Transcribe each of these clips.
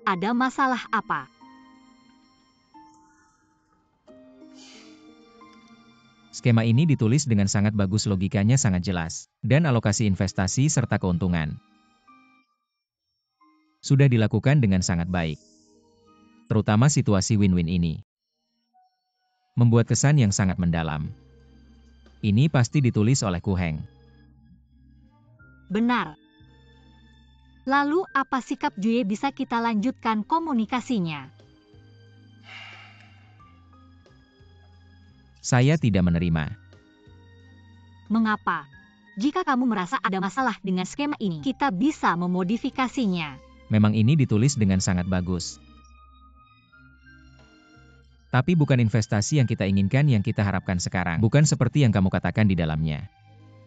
ada masalah apa? Skema ini ditulis dengan sangat bagus, logikanya sangat jelas, dan alokasi investasi serta keuntungan sudah dilakukan dengan sangat baik. Terutama situasi win-win ini membuat kesan yang sangat mendalam. Ini pasti ditulis oleh Ku Heng. Benar. Lalu apa sikap Jue, bisa kita lanjutkan komunikasinya? Saya tidak menerima. Mengapa? Jika kamu merasa ada masalah dengan skema ini, kita bisa memodifikasinya. Memang ini ditulis dengan sangat bagus. Tapi bukan investasi yang kita inginkan, yang kita harapkan sekarang. Bukan seperti yang kamu katakan di dalamnya.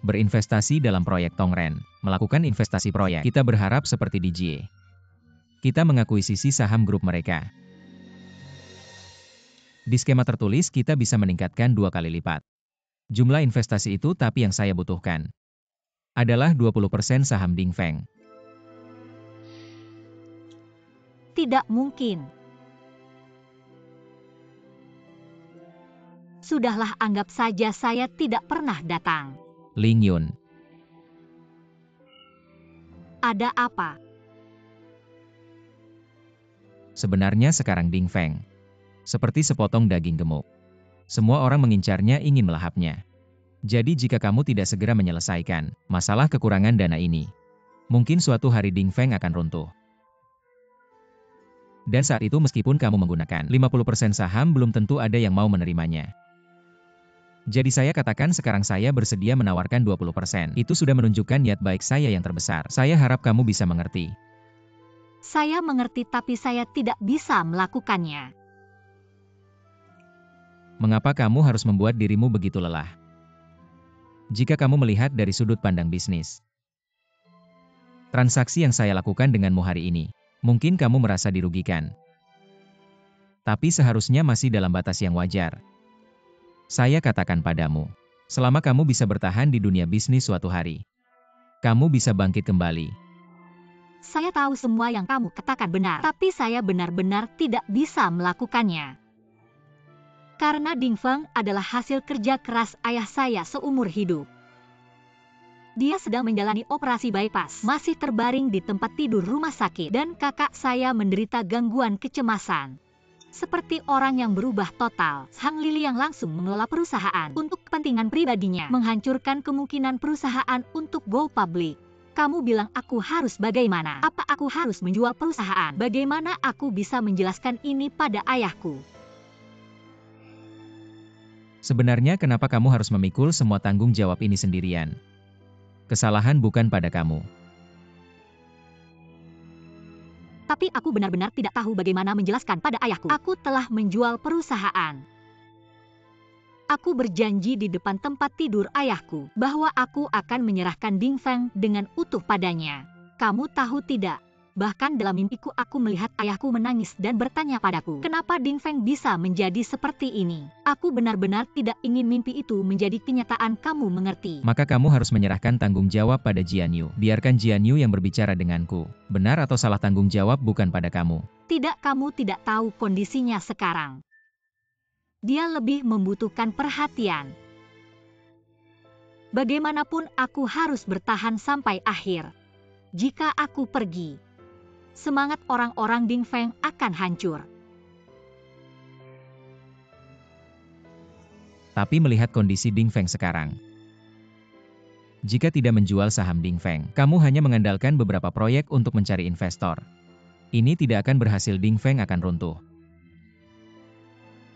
Berinvestasi dalam proyek Tongren, melakukan investasi proyek. Kita berharap seperti di Jie. Kita mengakuisisi saham grup mereka. Di skema tertulis kita bisa meningkatkan 2 kali lipat jumlah investasi itu, tapi yang saya butuhkan adalah 20% saham Dingfeng. Tidak mungkin. Sudahlah, anggap saja saya tidak pernah datang. Ling Yun. Ada apa? Sebenarnya sekarang Dingfeng seperti sepotong daging gemuk. Semua orang mengincarnya, ingin melahapnya. Jadi jika kamu tidak segera menyelesaikan masalah kekurangan dana ini, mungkin suatu hari Dingfeng akan runtuh. Dan saat itu meskipun kamu menggunakan 50% saham, belum tentu ada yang mau menerimanya. Jadi saya katakan sekarang saya bersedia menawarkan 20%. Itu sudah menunjukkan niat baik saya yang terbesar. Saya harap kamu bisa mengerti. Saya mengerti, tapi saya tidak bisa melakukannya. Mengapa kamu harus membuat dirimu begitu lelah? Jika kamu melihat dari sudut pandang bisnis, transaksi yang saya lakukan denganmu hari ini, mungkin kamu merasa dirugikan. Tapi seharusnya masih dalam batas yang wajar. Saya katakan padamu, selama kamu bisa bertahan di dunia bisnis, suatu hari kamu bisa bangkit kembali. Saya tahu semua yang kamu katakan benar, tapi saya benar-benar tidak bisa melakukannya. Karena Dingfeng adalah hasil kerja keras ayah saya seumur hidup. Dia sedang menjalani operasi bypass, masih terbaring di tempat tidur rumah sakit, dan kakak saya menderita gangguan kecemasan. Seperti orang yang berubah total, Sang Lili yang langsung mengelola perusahaan untuk kepentingan pribadinya, menghancurkan kemungkinan perusahaan untuk go public. Kamu bilang aku harus bagaimana? Apa aku harus menjual perusahaan? Bagaimana aku bisa menjelaskan ini pada ayahku? Sebenarnya kenapa kamu harus memikul semua tanggung jawab ini sendirian? Kesalahan bukan pada kamu. Tapi aku benar-benar tidak tahu bagaimana menjelaskan pada ayahku. Aku telah menjual perusahaan. Aku berjanji di depan tempat tidur ayahku bahwa aku akan menyerahkan Dingfeng dengan utuh padanya. Kamu tahu tidak? Bahkan dalam mimpiku aku melihat ayahku menangis dan bertanya padaku, kenapa Dingfeng bisa menjadi seperti ini? Aku benar-benar tidak ingin mimpi itu menjadi kenyataan, kamu mengerti? Maka kamu harus menyerahkan tanggung jawab pada Jian Yu. Biarkan Jian Yu yang berbicara denganku. Benar atau salah, tanggung jawab bukan pada kamu. Tidak, kamu tidak tahu kondisinya sekarang. Dia lebih membutuhkan perhatian. Bagaimanapun aku harus bertahan sampai akhir. Jika aku pergi, semangat orang-orang Dingfeng akan hancur. Tapi melihat kondisi Dingfeng sekarang, jika tidak menjual saham Dingfeng, kamu hanya mengandalkan beberapa proyek untuk mencari investor. Ini tidak akan berhasil, Dingfeng akan runtuh.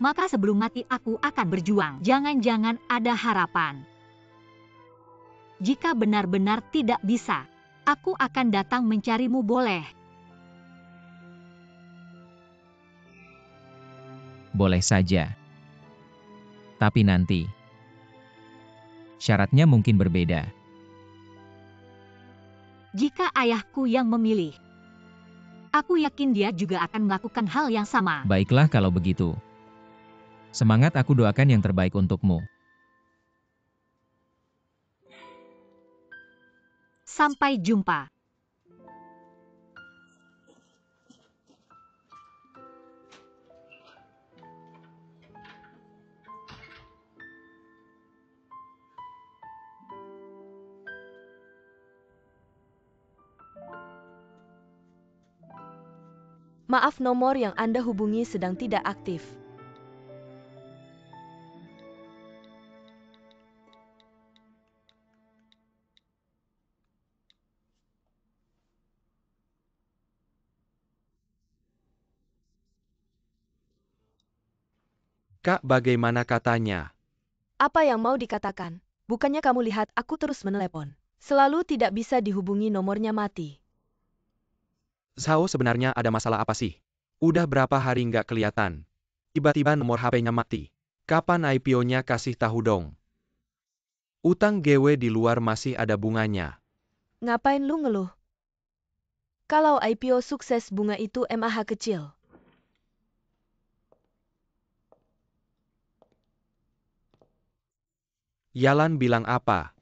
Maka sebelum mati aku akan berjuang. Jangan-jangan ada harapan. Jika benar-benar tidak bisa, aku akan datang mencarimu, boleh? Boleh saja. Tapi nanti, syaratnya mungkin berbeda. Jika ayahku yang memilih, aku yakin dia juga akan melakukan hal yang sama. Baiklah kalau begitu. Semangat, aku doakan yang terbaik untukmu. Sampai jumpa. Maaf, nomor yang Anda hubungi sedang tidak aktif. Kak, bagaimana katanya? Apa yang mau dikatakan? Bukannya kamu lihat aku terus menelepon. Selalu tidak bisa dihubungi, nomornya mati. Sao, sebenarnya ada masalah apa sih? Udah berapa hari nggak kelihatan? Tiba-tiba nomor HP-nya mati. Kapan IPO-nya, kasih tahu dong. Utang GW di luar masih ada bunganya. Ngapain lu ngeluh? Kalau IPO sukses, bunga itu MAH kecil. Yalan bilang apa?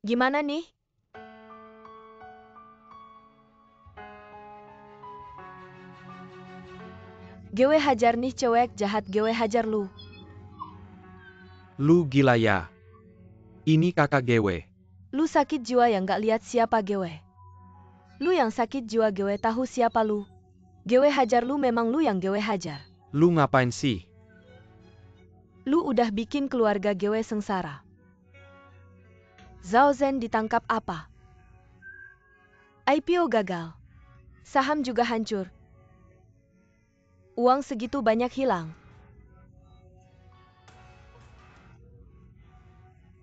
Gimana nih? Gewe hajar nih cewek jahat, gewe hajar lu. Lu gila ya? Ini kakak GW. Lu sakit jiwa yang gak lihat siapa gewe. Lu yang sakit jiwa, gewe tahu siapa lu. Gewe hajar lu, memang lu yang gewe hajar. Lu ngapain sih? Lu udah bikin keluarga gewe sengsara. Zhao Zhen ditangkap apa? IPO gagal. Saham juga hancur. Uang segitu banyak hilang.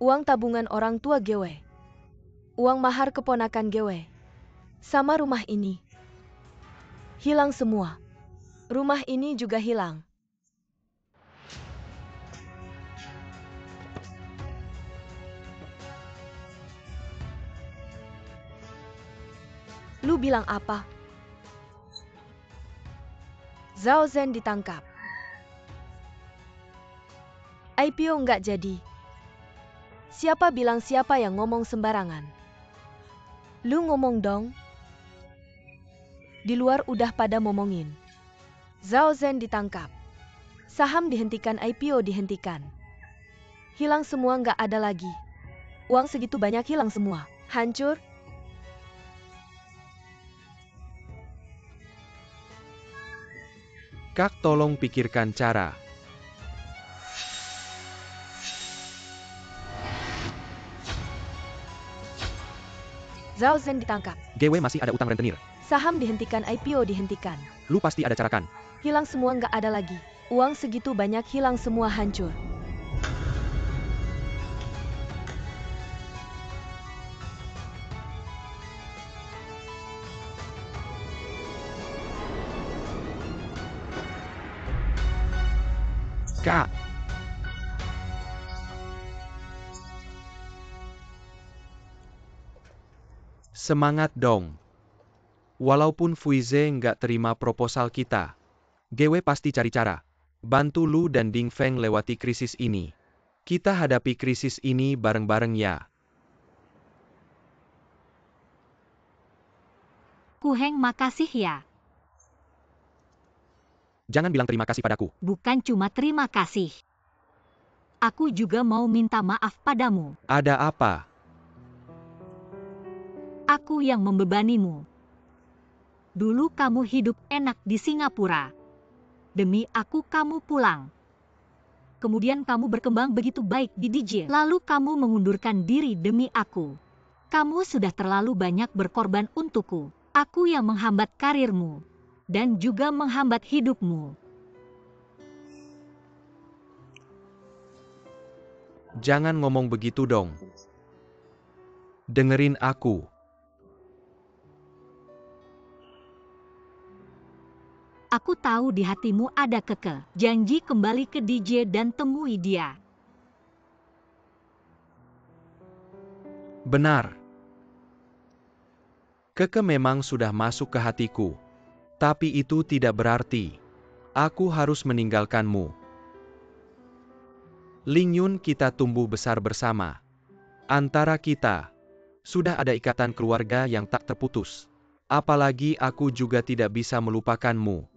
Uang tabungan orang tua gewe. Uang mahar keponakan gewe. Sama rumah ini. Hilang semua. Rumah ini juga hilang. Lu bilang apa? Zhao Zhen ditangkap. IPO nggak jadi. Siapa bilang, siapa yang ngomong sembarangan? Lu ngomong dong. Di luar udah pada ngomongin. Zhao Zhen ditangkap. Saham dihentikan, IPO dihentikan. Hilang semua, nggak ada lagi. Uang segitu banyak hilang semua. Hancur. Kak, tolong pikirkan cara. Zhao Zhen ditangkap. GW masih ada utang rentenir. Saham dihentikan, IPO dihentikan. Lu pasti ada cara kan? Hilang semua, nggak ada lagi. Uang segitu banyak hilang semua, hancur. Kak. Semangat dong. Walaupun Fuize nggak terima proposal kita, GW pasti cari cara. Bantu lu dan Ding Feng lewati krisis ini. Kita hadapi krisis ini bareng-bareng ya. Ku Heng, makasih ya. Jangan bilang terima kasih padaku. Bukan cuma terima kasih. Aku juga mau minta maaf padamu. Ada apa? Aku yang membebanimu. Dulu kamu hidup enak di Singapura. Demi aku kamu pulang. Kemudian kamu berkembang begitu baik di DJ. Lalu kamu mengundurkan diri demi aku. Kamu sudah terlalu banyak berkorban untukku. Aku yang menghambat karirmu. Dan juga menghambat hidupmu. Jangan ngomong begitu dong. Dengerin aku. Aku tahu di hatimu ada Keke. Janji kembali ke DJ dan temui dia. Benar. Keke memang sudah masuk ke hatiku. Tapi itu tidak berarti aku harus meninggalkanmu. Ling Yun, kita tumbuh besar bersama. Antara kita sudah ada ikatan keluarga yang tak terputus. Apalagi aku juga tidak bisa melupakanmu.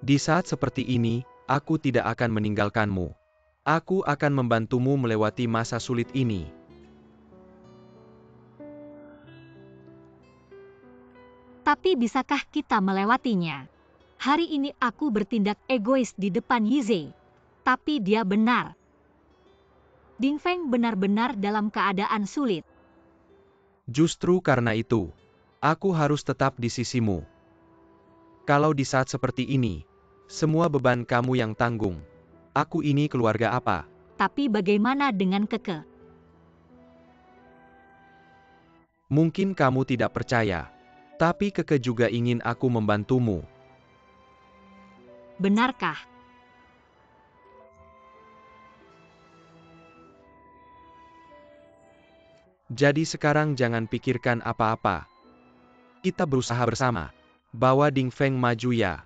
Di saat seperti ini, aku tidak akan meninggalkanmu. Aku akan membantumu melewati masa sulit ini. Tapi bisakah kita melewatinya? Hari ini aku bertindak egois di depan Yize. Tapi dia benar. Ding Feng benar-benar dalam keadaan sulit. Justru karena itu, aku harus tetap di sisimu. Kalau di saat seperti ini, semua beban kamu yang tanggung. Aku ini keluarga apa? Tapi bagaimana dengan Keke? Mungkin kamu tidak percaya. Tapi Keke juga ingin aku membantumu. Benarkah? Jadi sekarang jangan pikirkan apa-apa. Kita berusaha bersama. Bawa Ding Feng maju ya.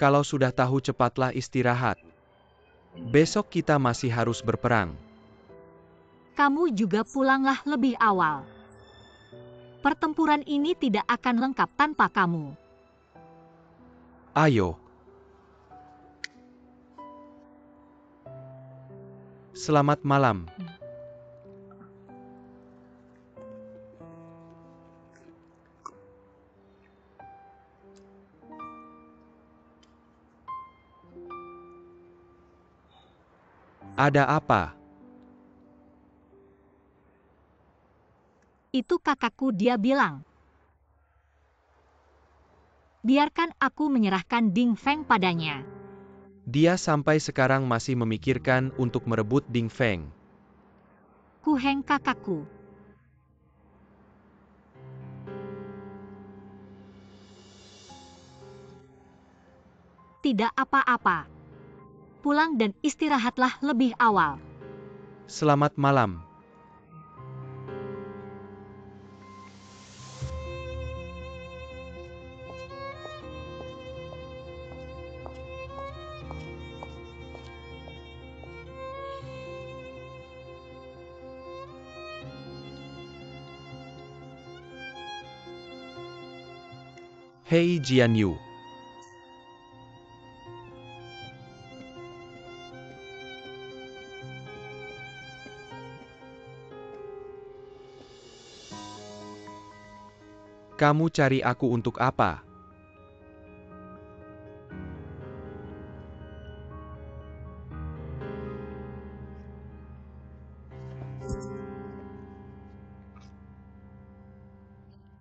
Kalau sudah tahu cepatlah istirahat. Besok kita masih harus berperang. Kamu juga pulanglah lebih awal. Pertempuran ini tidak akan lengkap tanpa kamu. Ayo. Selamat malam. Ada apa? Itu kakakku, dia bilang. Biarkan aku menyerahkan Ding Feng padanya. Dia sampai sekarang masih memikirkan untuk merebut Ding Feng. Ku Heng kakakku. Tidak apa-apa. Pulang dan istirahatlah lebih awal. Selamat malam. Hei Jian Yu. Kamu cari aku untuk apa?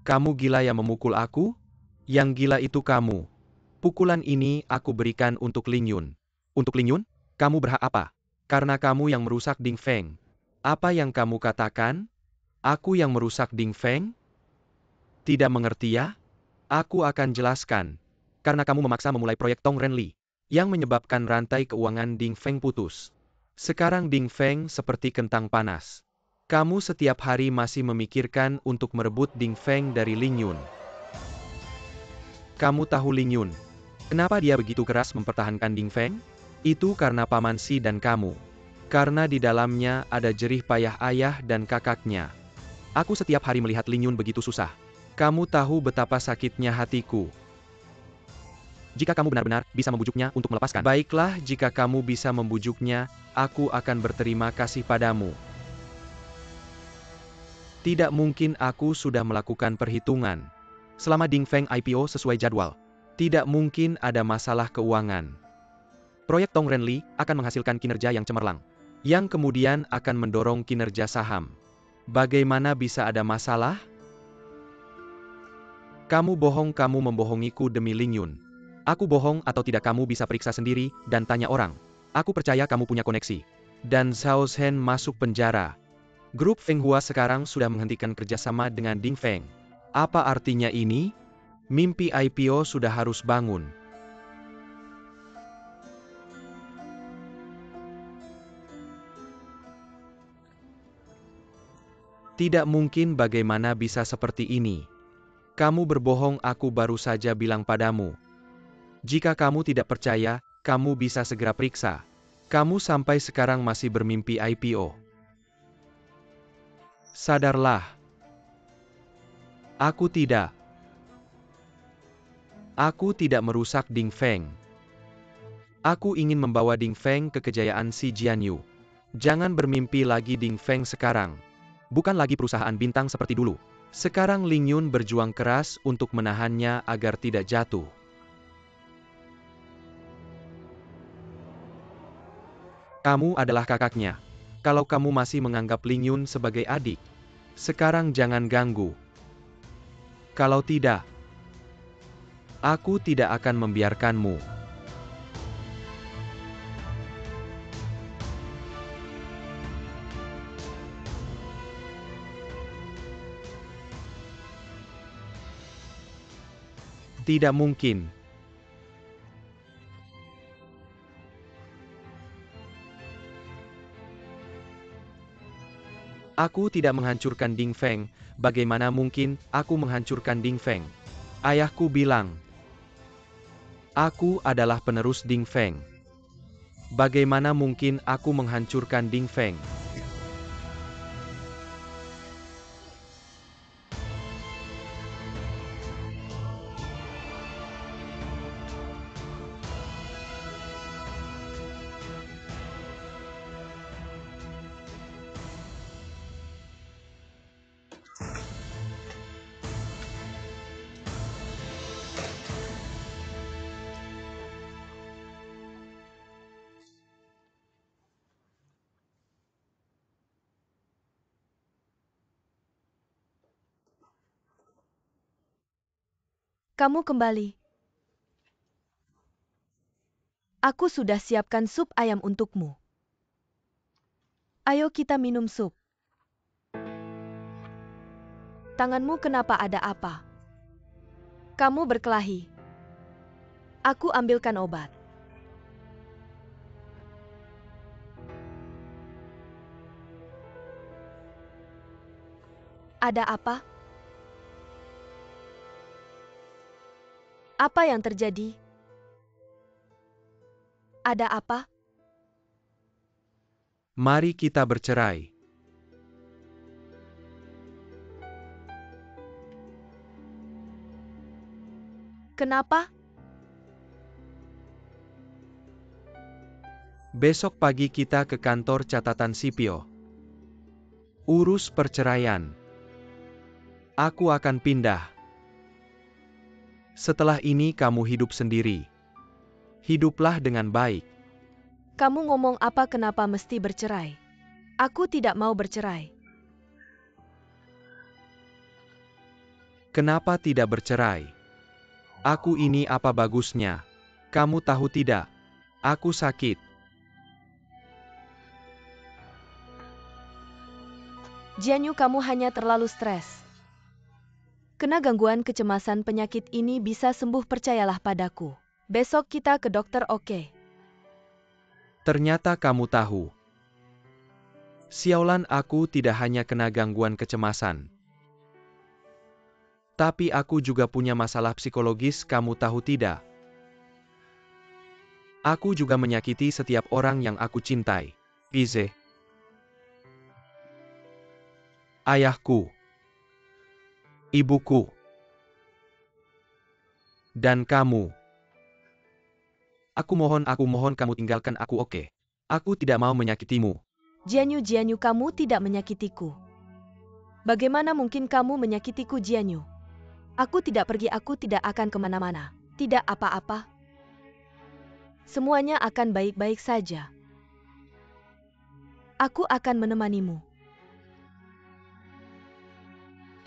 Kamu gila yang memukul aku? Yang gila itu kamu. Pukulan ini aku berikan untuk Ling Yun. Untuk Ling Yun? Kamu berhak apa? Karena kamu yang merusak Ding Feng. Apa yang kamu katakan? Aku yang merusak Ding Feng? Tidak mengerti ya? Aku akan jelaskan. Karena kamu memaksa memulai proyek Tong Renli, yang menyebabkan rantai keuangan Ding Feng putus. Sekarang Ding Feng seperti kentang panas. Kamu setiap hari masih memikirkan untuk merebut Ding Feng dari Ling Yun. Kamu tahu Ling Yun? Kenapa dia begitu keras mempertahankan Ding Feng? Itu karena Paman Si dan kamu. Karena di dalamnya ada jerih payah ayah dan kakaknya. Aku setiap hari melihat Ling Yun begitu susah. Kamu tahu betapa sakitnya hatiku. Jika kamu benar-benar bisa membujuknya untuk melepaskan. Baiklah, jika kamu bisa membujuknya, aku akan berterima kasih padamu. Tidak mungkin aku sudah melakukan perhitungan. Selama Ding Feng IPO sesuai jadwal, tidak mungkin ada masalah keuangan. Proyek Tong Renli akan menghasilkan kinerja yang cemerlang, yang kemudian akan mendorong kinerja saham. Bagaimana bisa ada masalah? Kamu bohong, kamu membohongiku demi Ling Yun. Aku bohong atau tidak kamu bisa periksa sendiri dan tanya orang. Aku percaya kamu punya koneksi. Dan Zhao Shen masuk penjara. Grup Feng Hua sekarang sudah menghentikan kerjasama dengan Ding Feng. Apa artinya ini? Mimpi IPO sudah harus bangun. Tidak mungkin, bagaimana bisa seperti ini? Kamu berbohong, aku baru saja bilang padamu. Jika kamu tidak percaya, kamu bisa segera periksa. Kamu sampai sekarang masih bermimpi IPO. Sadarlah. Aku tidak merusak Ding Feng. Aku ingin membawa Ding Feng ke kejayaan si Jian Yu. Jangan bermimpi lagi Ding Feng sekarang. Bukan lagi perusahaan bintang seperti dulu. Sekarang Ling Yun berjuang keras untuk menahannya agar tidak jatuh. Kamu adalah kakaknya. Kalau kamu masih menganggap Ling Yun sebagai adik, sekarang jangan ganggu. Kalau tidak, aku tidak akan membiarkanmu. Tidak mungkin. Aku tidak menghancurkan Ding Feng. Bagaimana mungkin aku menghancurkan Ding Feng? Ayahku bilang, aku adalah penerus Ding Feng. Bagaimana mungkin aku menghancurkan Ding Feng? Kamu kembali. Aku sudah siapkan sup ayam untukmu. Ayo kita minum sup. Tanganmu kenapa ada apa? Kamu berkelahi. Aku ambilkan obat. Ada apa? Apa yang terjadi? Ada apa? Mari kita bercerai. Kenapa? Besok pagi kita ke kantor catatan sipil. Urus perceraian. Aku akan pindah. Setelah ini kamu hidup sendiri. Hiduplah dengan baik. Kamu ngomong apa kenapa mesti bercerai? Aku tidak mau bercerai. Kenapa tidak bercerai? Aku ini apa bagusnya? Kamu tahu tidak? Aku sakit. Jianyu, kamu hanya terlalu stres. Kena gangguan kecemasan, penyakit ini bisa sembuh, percayalah padaku. Besok kita ke dokter, oke? Ternyata kamu tahu. Siaulan, aku tidak hanya kena gangguan kecemasan. Tapi aku juga punya masalah psikologis, kamu tahu tidak? Aku juga menyakiti setiap orang yang aku cintai. Ize. Ayahku. Ibuku. Dan kamu. Aku mohon kamu tinggalkan aku, oke? Aku tidak mau menyakitimu. Jianyu, kamu tidak menyakitiku. Bagaimana mungkin kamu menyakitiku, Jianyu? Aku tidak pergi, aku tidak akan kemana-mana. Tidak apa-apa. Semuanya akan baik-baik saja. Aku akan menemanimu.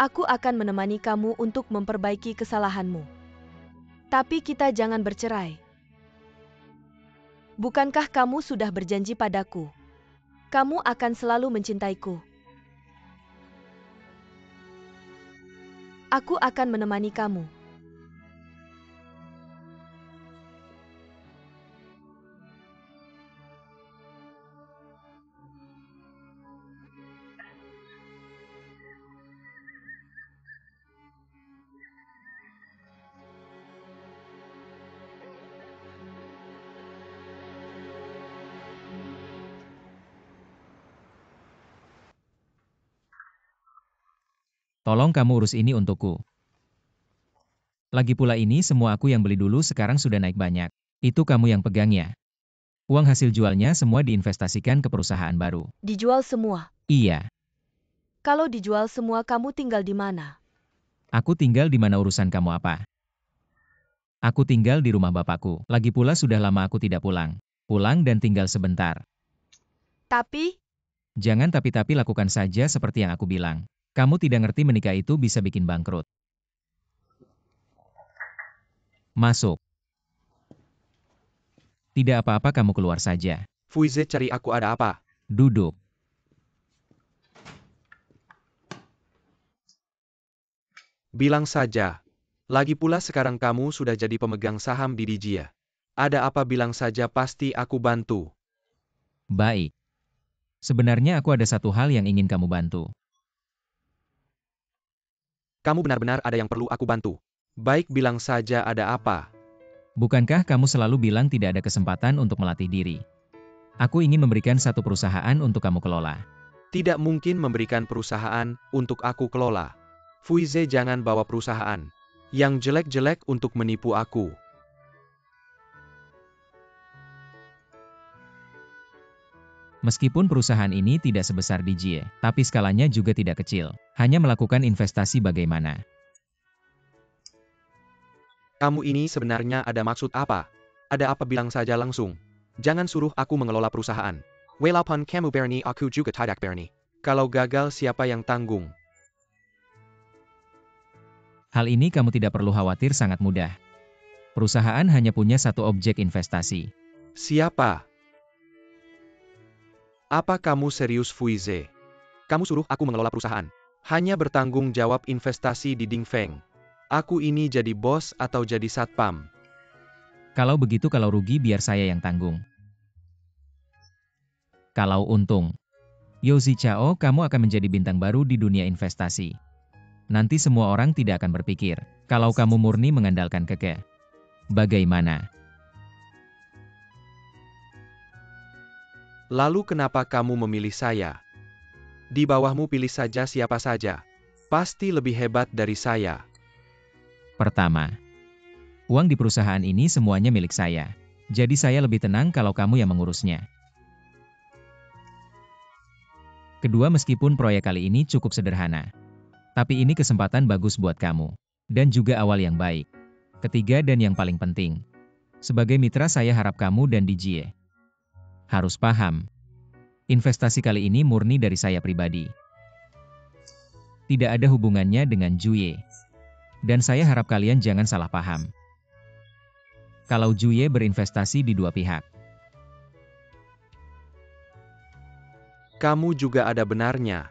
Aku akan menemani kamu untuk memperbaiki kesalahanmu. Tapi kita jangan bercerai. Bukankah kamu sudah berjanji padaku? Kamu akan selalu mencintaiku. Aku akan menemani kamu. Tolong kamu urus ini untukku. Lagi pula ini semua aku yang beli dulu, sekarang sudah naik banyak. Itu kamu yang pegang ya. Uang hasil jualnya semua diinvestasikan ke perusahaan baru. Dijual semua. Iya, Kalau dijual semua, kamu tinggal di mana? aku tinggal di mana urusan kamu apa? Aku tinggal di rumah bapakku. Lagi pula sudah lama aku tidak pulang. Pulang dan tinggal sebentar. Tapi, Jangan tapi-tapi lakukan saja seperti yang aku bilang. Kamu tidak ngerti menikah itu bisa bikin bangkrut. Masuk. Tidak apa-apa kamu keluar saja. Fuize cari aku ada apa? Duduk. Bilang saja. Lagi pula sekarang kamu sudah jadi pemegang saham di Dijia. Ada apa bilang saja pasti aku bantu. Baik. Sebenarnya aku ada satu hal yang ingin kamu bantu. Kamu benar-benar ada yang perlu aku bantu. Baik bilang saja ada apa. Bukankah kamu selalu bilang tidak ada kesempatan untuk melatih diri? Aku ingin memberikan satu perusahaan untuk kamu kelola. Tidak mungkin memberikan perusahaan untuk aku kelola. Fuize jangan bawa perusahaan yang jelek-jelek untuk menipu aku. Meskipun perusahaan ini tidak sebesar Dijie, tapi skalanya juga tidak kecil. Hanya melakukan investasi bagaimana? Kamu ini sebenarnya ada maksud apa? Ada apa bilang saja langsung. Jangan suruh aku mengelola perusahaan. Walaupun kamu berani aku juga tidak berani. Kalau gagal siapa yang tanggung? Hal ini kamu tidak perlu khawatir, sangat mudah. Perusahaan hanya punya satu objek investasi. Siapa? Apa kamu serius Fuize? Kamu suruh aku mengelola perusahaan. Hanya bertanggung jawab investasi di Dingfeng. Aku ini jadi bos atau jadi satpam? Kalau begitu, kalau rugi biar saya yang tanggung. Kalau untung, Yozi Chao, kamu akan menjadi bintang baru di dunia investasi. Nanti semua orang tidak akan berpikir, kalau kamu murni mengandalkan Keke. Bagaimana? Lalu kenapa kamu memilih saya? Di bawahmu pilih saja siapa saja. Pasti lebih hebat dari saya. Pertama, uang di perusahaan ini semuanya milik saya. Jadi saya lebih tenang kalau kamu yang mengurusnya. Kedua, meskipun proyek kali ini cukup sederhana, tapi ini kesempatan bagus buat kamu. Dan juga awal yang baik. Ketiga dan yang paling penting, sebagai mitra saya harap kamu dan Dijie harus paham, investasi kali ini murni dari saya pribadi. Tidak ada hubungannya dengan Juye. Dan saya harap kalian jangan salah paham. Kalau Juye berinvestasi di dua pihak. Kamu juga ada benarnya.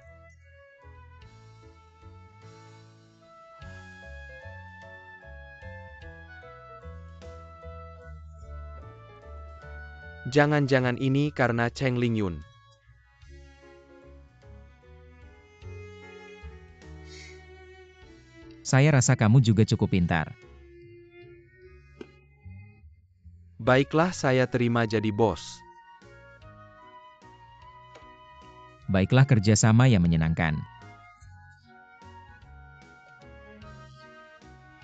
Jangan-jangan ini karena Cheng Lingyun. Saya rasa kamu juga cukup pintar. Baiklah, saya terima jadi bos. Baiklah, kerjasama yang menyenangkan.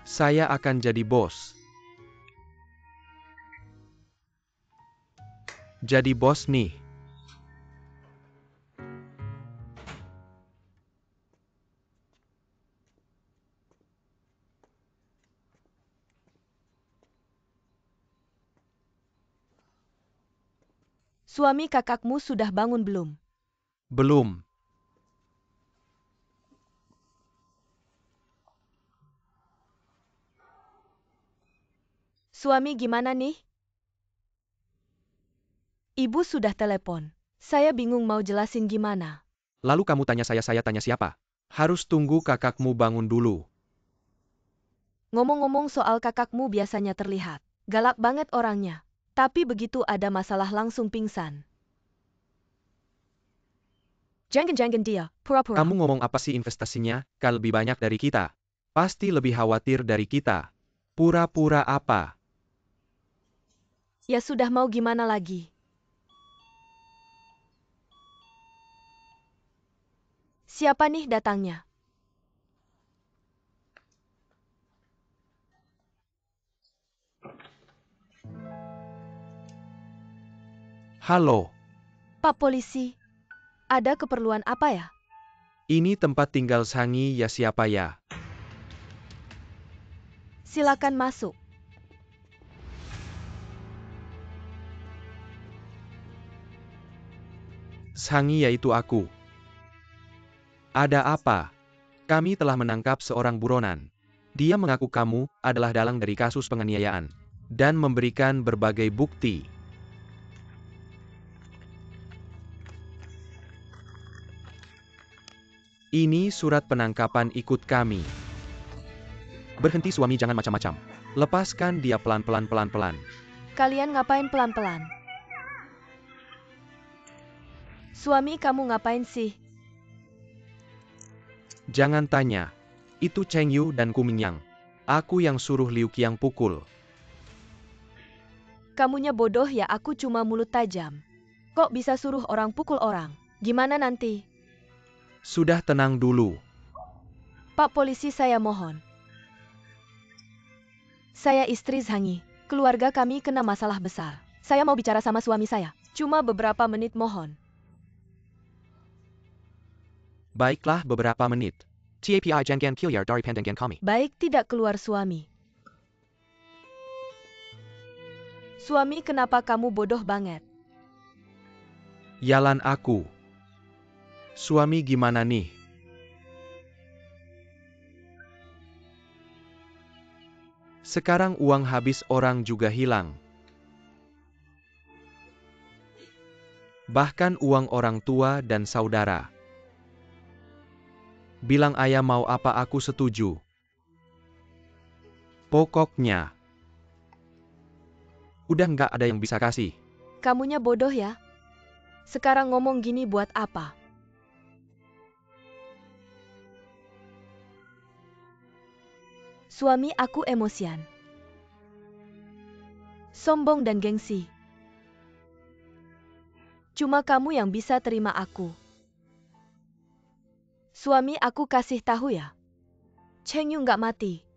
Saya akan jadi bos. Jadi bos nih. suami kakakmu sudah bangun belum? Belum. Suami gimana nih? Ibu sudah telepon. Saya bingung mau jelasin gimana. Lalu kamu tanya saya tanya siapa? Harus tunggu kakakmu bangun dulu. Ngomong-ngomong soal kakakmu, biasanya terlihat galak banget orangnya. Tapi begitu ada masalah langsung pingsan. Jangan-jangan dia pura-pura. Kamu ngomong apa sih investasinya? Kan lebih banyak dari kita. Pasti lebih khawatir dari kita. Pura-pura apa? Ya sudah, mau gimana lagi? Siapa nih datangnya? Halo, Pak Polisi, ada keperluan apa ya? ini tempat tinggal Zhangi ya siapa ya? Silakan masuk. Zhangi yaitu aku. Ada apa? Kami telah menangkap seorang buronan. Dia mengaku kamu adalah dalang dari kasus penganiayaan dan memberikan berbagai bukti. Ini surat penangkapan, ikut kami. Berhenti suami, jangan macam-macam. Lepaskan dia pelan-pelan pelan-pelan. Kalian ngapain pelan-pelan? Suami kamu ngapain sih? Jangan tanya. Itu Cheng Yu dan Ku Mingyang. Aku yang suruh Liu Qiang pukul. Kamunya bodoh ya, aku cuma mulut tajam. Kok bisa suruh orang pukul orang? Gimana nanti? Sudah tenang dulu. Pak Polisi, saya mohon. Saya istri Zhangi. Keluarga kami kena masalah besar. Saya mau bicara sama suami saya. Cuma beberapa menit, mohon. Baiklah, beberapa menit. TAPI jangan kilyar dari pandangan kami. Baik, tidak keluar suami. Suami, kenapa kamu bodoh banget? Yalan aku. Suami gimana nih? Sekarang uang habis, orang juga hilang. Bahkan uang orang tua dan saudara. Bilang ayah mau apa aku setuju. Pokoknya, udah nggak ada yang bisa kasih. Kamunya bodoh ya? Sekarang ngomong gini buat apa? Suami aku emosian. Sombong dan gengsi. Cuma kamu yang bisa terima aku. Suami aku kasih tahu ya. Cheng Yu nggak mati.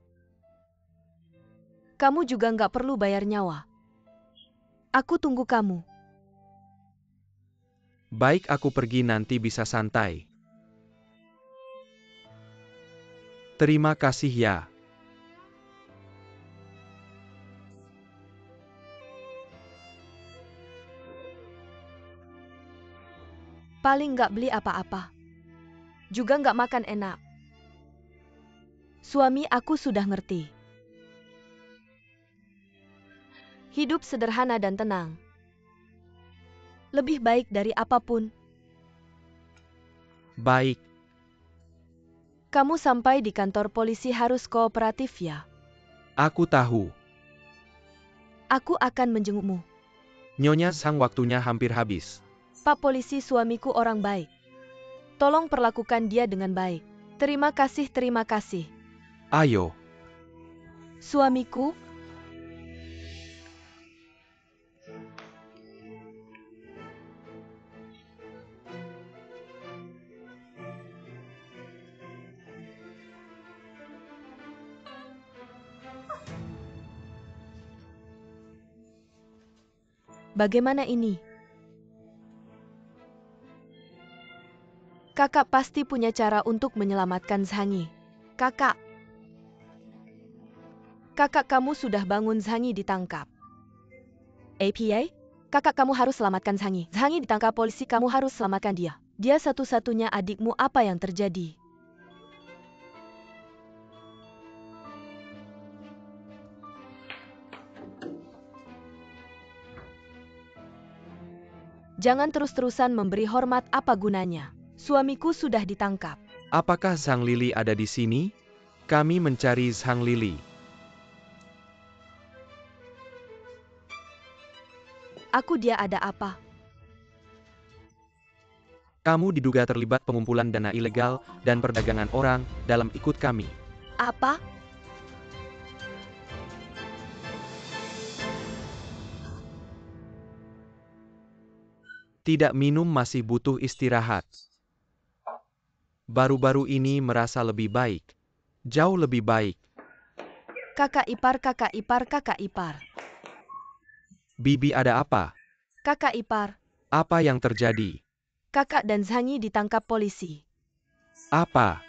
Kamu juga nggak perlu bayar nyawa. Aku tunggu kamu. Baik, aku pergi, nanti bisa santai. Terima kasih ya. Paling nggak beli apa-apa. Juga nggak makan enak. Suami aku sudah ngerti. Hidup sederhana dan tenang. Lebih baik dari apapun. Baik, Kamu sampai di kantor polisi harus kooperatif ya. aku tahu. Aku akan menjengukmu. Nyonya Sang, waktunya hampir habis. Pak Polisi, suamiku orang baik. Tolong perlakukan dia dengan baik. Terima kasih, terima kasih. Ayo, Suamiku, bagaimana ini? Kakak pasti punya cara untuk menyelamatkan Zhangi. Kakak kamu sudah bangun. Zhangi ditangkap. APA, kakak kamu harus selamatkan Zhangi. Zhangi ditangkap polisi, kamu harus selamatkan dia. Dia satu-satunya adikmu, apa yang terjadi? Jangan terus-terusan memberi hormat, apa gunanya? Suamiku sudah ditangkap. apakah Zhang Lili ada di sini? Kami mencari Zhang Lili. Dia ada apa? Kamu diduga terlibat pengumpulan dana ilegal dan perdagangan orang, dalam ikut kami. Apa? Tidak minum, masih butuh istirahat. Baru-baru ini merasa lebih baik. Jauh lebih baik. Kakak ipar, kakak ipar, kakak ipar. Bibi, ada apa? Kakak ipar, Apa yang terjadi? Kakak dan Zhanyi ditangkap polisi. Apa?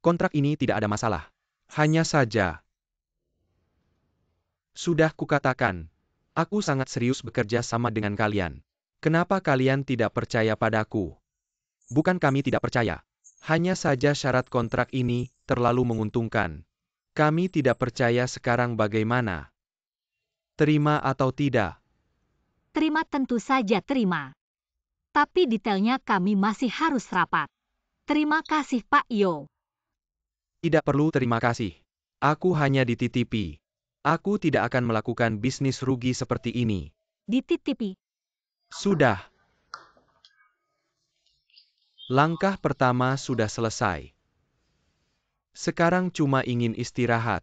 Kontrak ini tidak ada masalah. Hanya saja, sudah kukatakan, aku sangat serius bekerja sama dengan kalian. Kenapa kalian tidak percaya padaku? Bukan kami tidak percaya. Hanya saja syarat kontrak ini terlalu menguntungkan. Kami tidak percaya sekarang bagaimana. Terima atau tidak? Terima, tentu saja terima. Tapi detailnya kami masih harus rapat. Terima kasih Pak Yo. Tidak perlu terima kasih. Aku hanya dititipi. Aku tidak akan melakukan bisnis rugi seperti ini. Dititipi. Sudah. Langkah pertama sudah selesai. Sekarang cuma ingin istirahat.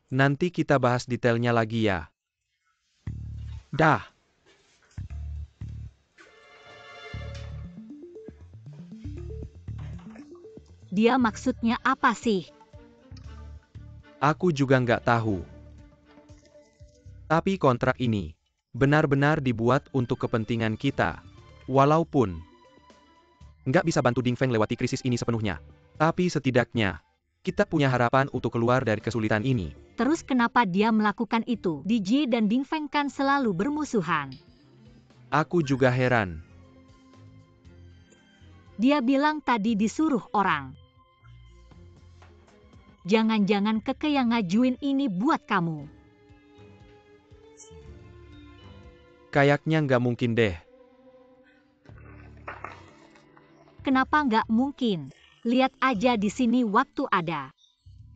Nanti kita bahas detailnya lagi ya. Dah. Dia maksudnya apa sih? Aku juga nggak tahu. Tapi kontrak ini benar-benar dibuat untuk kepentingan kita. Walaupun nggak bisa bantu Ding Feng lewati krisis ini sepenuhnya. Tapi setidaknya, kita punya harapan untuk keluar dari kesulitan ini. Terus kenapa dia melakukan itu? Ji dan Ding Feng kan selalu bermusuhan. Aku juga heran. Dia bilang tadi disuruh orang. Jangan-jangan Keke yang ngajuin ini buat kamu. Kayaknya nggak mungkin deh. Kenapa nggak mungkin? Lihat aja di sini waktu ada.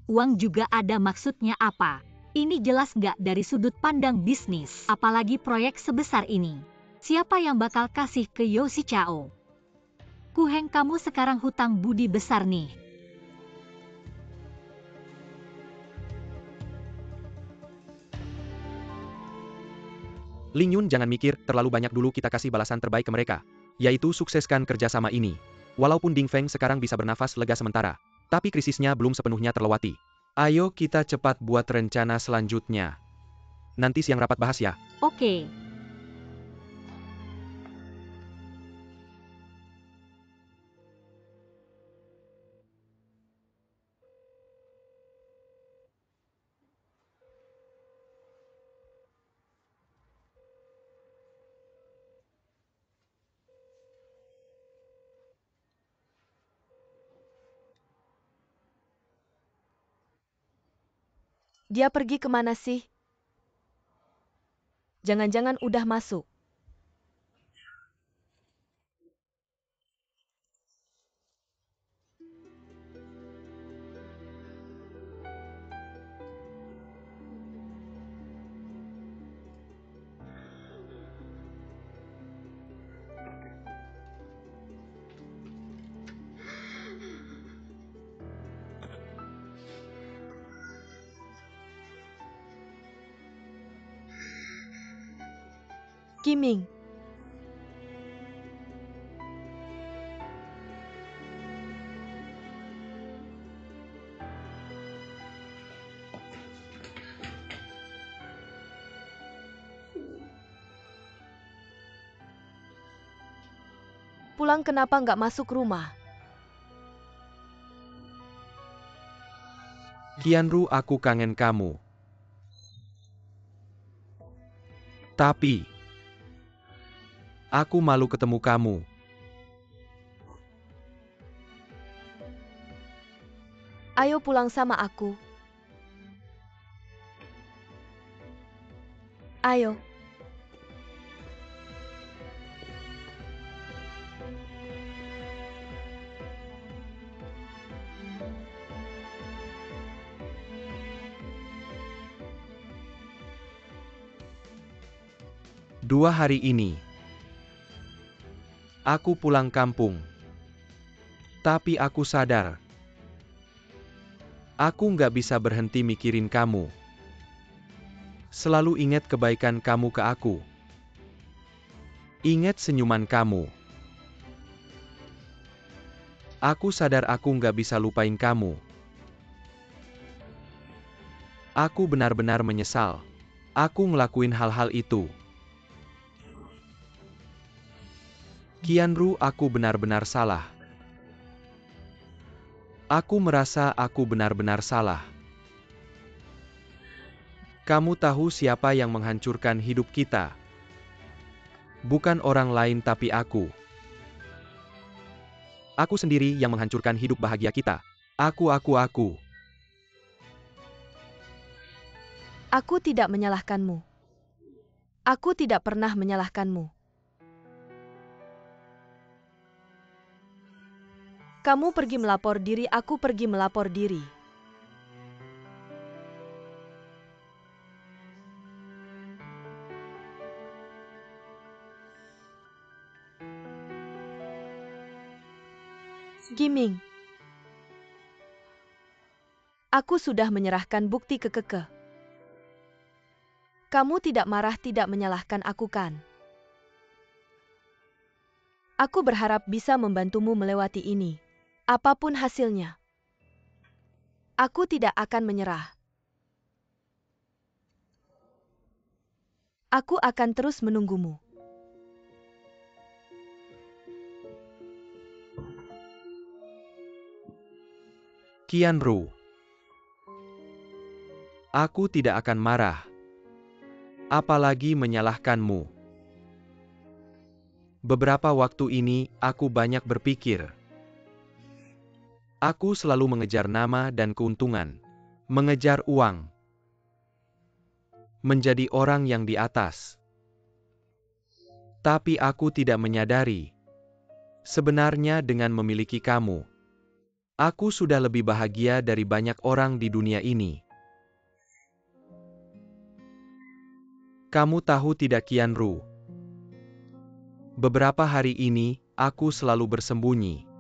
Uang juga ada, maksudnya apa? Ini jelas nggak dari sudut pandang bisnis. Apalagi proyek sebesar ini. Siapa yang bakal kasih ke Yoshi Chao? Kuheng, kamu sekarang hutang budi besar nih. Ling Yun, jangan mikir terlalu banyak dulu, kita kasih balasan terbaik ke mereka. Yaitu sukseskan kerjasama ini. Walaupun Ding Feng sekarang bisa bernafas lega sementara. Tapi krisisnya belum sepenuhnya terlewati. Ayo kita cepat buat rencana selanjutnya. Nanti siang rapat bahas ya. Oke. Dia pergi kemana sih? Jangan-jangan udah masuk. Kiming. Pulang kenapa nggak masuk rumah? Qianru, aku kangen kamu. Tapi, aku malu ketemu kamu. Ayo pulang sama aku. Ayo. Dua hari ini, aku pulang kampung. Tapi aku sadar, aku nggak bisa berhenti mikirin kamu. Selalu ingat kebaikan kamu ke aku. Ingat senyuman kamu. Aku sadar aku nggak bisa lupain kamu. Aku benar-benar menyesal. Aku ngelakuin hal-hal itu. Qianru, aku benar-benar salah. Aku merasa aku benar-benar salah. Kamu tahu siapa yang menghancurkan hidup kita? Bukan orang lain tapi aku. Aku sendiri yang menghancurkan hidup bahagia kita. Aku. Aku tidak menyalahkanmu. Aku tidak pernah menyalahkanmu. Kamu pergi melapor diri, aku pergi melapor diri. Kiming. Aku sudah menyerahkan bukti ke Keke. Kamu tidak marah, tidak menyalahkan aku kan? Aku berharap bisa membantumu melewati ini. Apapun hasilnya. Aku tidak akan menyerah. Aku akan terus menunggumu. Qianru, aku tidak akan marah. Apalagi menyalahkanmu. Beberapa waktu ini, aku banyak berpikir. Aku selalu mengejar nama dan keuntungan. Mengejar uang. Menjadi orang yang di atas. Tapi aku tidak menyadari. Sebenarnya dengan memiliki kamu, aku sudah lebih bahagia dari banyak orang di dunia ini. Kamu tahu tidak, Qianru? Beberapa hari ini, aku selalu bersembunyi.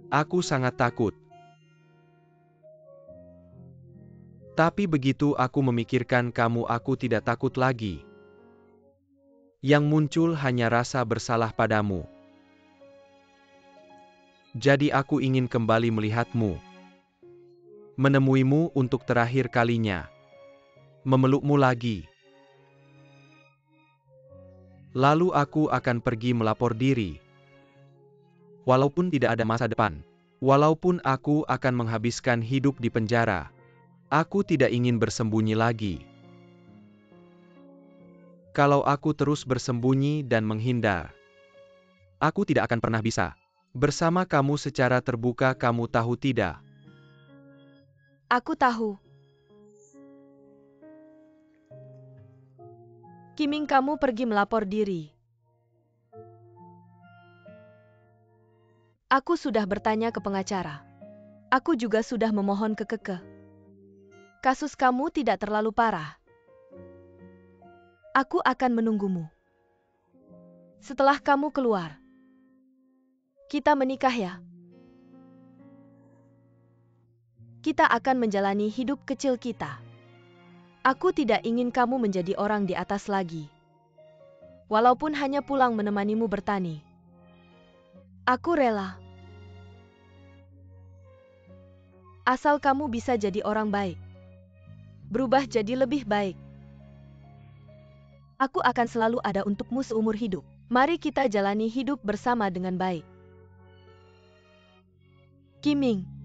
Aku sangat takut. Tapi begitu aku memikirkan kamu, aku tidak takut lagi. Yang muncul hanya rasa bersalah padamu. Jadi aku ingin kembali melihatmu. Menemuimu untuk terakhir kalinya. Memelukmu lagi. Lalu aku akan pergi melapor diri. Walaupun tidak ada masa depan. Walaupun aku akan menghabiskan hidup di penjara. Aku tidak ingin bersembunyi lagi. Kalau aku terus bersembunyi dan menghindar, aku tidak akan pernah bisa bersama kamu secara terbuka, kamu tahu tidak? Aku tahu. Kiming, kamu pergi melapor diri. Aku sudah bertanya ke pengacara. Aku juga sudah memohon ke Keke. Kasus kamu tidak terlalu parah. Aku akan menunggumu. Setelah kamu keluar, kita menikah ya. Kita akan menjalani hidup kecil kita. Aku tidak ingin kamu menjadi orang di atas lagi. Walaupun hanya pulang menemanimu bertani. Aku rela. Asal kamu bisa jadi orang baik. Berubah jadi lebih baik. Aku akan selalu ada untukmu seumur hidup. Mari kita jalani hidup bersama dengan baik. Kiming.